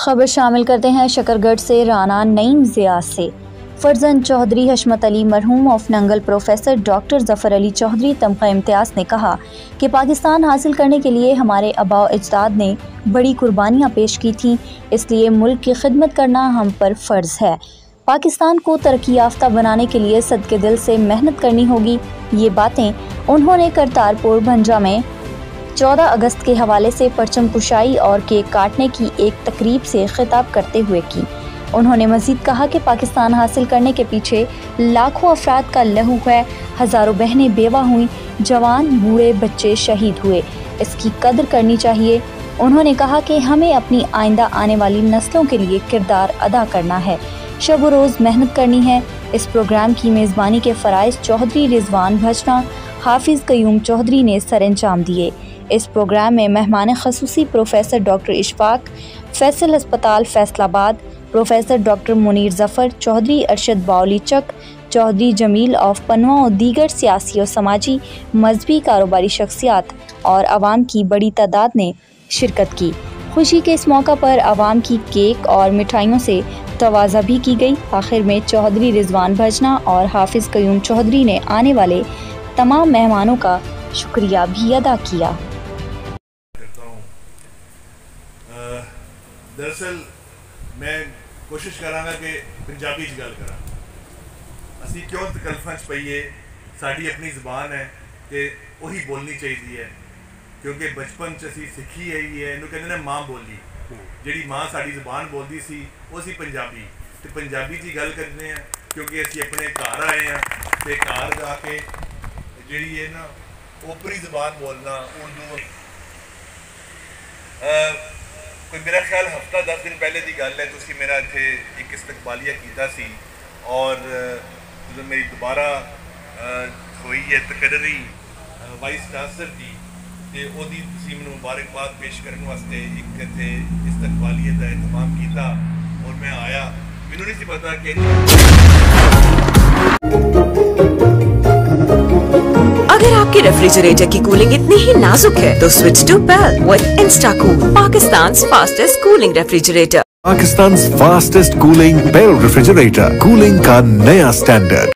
खबर शामिल करते हैं शकरगढ़ से राना नईम ज़िया से। फर्जंद चौधरी हशमत अली मरहूम of Nangal professor doctor Zafar Ali Chaudhry Tamgha Imtiaz ने कहा कि पाकिस्तान हासिल करने के लिए हमारे आबा अजदाद ने बड़ी कुर्बानियाँ पेश की थीं, इसलिए मुल्क की खिदमत करना हम पर फ़र्ज़ है। पाकिस्तान को तरक्की याफ्ता बनाने के लिए सदके दिल से मेहनत करनी होगी। ये बातें उन्होंने करतारपुर भंजा में 14 अगस्त के हवाले से परचम कुशाई और केक काटने की एक तकरीब से खिताब करते हुए की। उन्होंने मज़ीद कहा कि पाकिस्तान हासिल करने के पीछे लाखों अफराद का लहू है, हज़ारों बहनें बेवा हुईं, जवान बूढ़े बच्चे शहीद हुए, इसकी कदर करनी चाहिए। उन्होंने कहा कि हमें अपनी आइंदा आने वाली नस्लों के लिए किरदार अदा करना है, शब व रोज़ मेहनत करनी है। इस प्रोग्राम की मेज़बानी के फ़राइज़ चौधरी रिजवान भजना, हाफिज़ कयूम चौधरी ने सर अंजाम दिए। इस प्रोग्राम में मेहमान ख़ुसूसी प्रोफेसर डॉक्टर इशफाक, फैसल अस्पताल फैसलाबाद, प्रोफेसर डॉक्टर मुनीर ज़फ़र, चौधरी अरशद बाउली चक, चौधरी जमील ऑफ पनवा और दीगर सियासी और समाजी मजहबी कारोबारी शख्सियात और आवाम की बड़ी तादाद ने शिरकत की। खुशी के इस मौका पर आवाम की केक और मिठाइयों से तवाज़ा भी की गई। आखिर में चौधरी रिजवान भजना और हाफिज़ कयूम चौधरी ने आने वाले तमाम मेहमानों का शुक्रिया भी अदा किया। दरअसल मैं कोशिश करांगा कि पंजाबी च गल करा। असी क्यों तकल्फां च पईए, साड़ी अपनी ज़बान है कि वही बोलनी चाहिए है, क्योंकि बचपन च असी सिक्खी आई है। इनू कहते हैं माँ बोली, जिहड़ी माँ साड़ी ज़बान बोलती सी वो सी पंजाबी। तो पंजाबी च गल करते हैं क्योंकि असी अपने घर आए हैं तो घर जाके जिहड़ी है ना ओपरी ज़बान बोलना उर्दू। कोई मेरा ख्याल हफ्ता 10 दिन पहले की गल है, तुसी मेरा इत्थे एक इस्तकबालिया कीता सी और जो मेरी दोबारा हुई है तकर्री वाइस चांसलर की ते ओदी तुसी मैनूं मुबारकबाद पेश करने वास्ते एक इत्थे इस्तकबालिया का एहतमाम किया और मैं आया। मैनूं नहीं सी पता कि अगर आपके रेफ्रिजरेटर की कूलिंग इतनी ही नाजुक है तो switch to PEL with Instacool, Pakistan's fastest cooling refrigerator. Pakistan's fastest cooling PEL refrigerator, cooling का नया स्टैंडर्ड।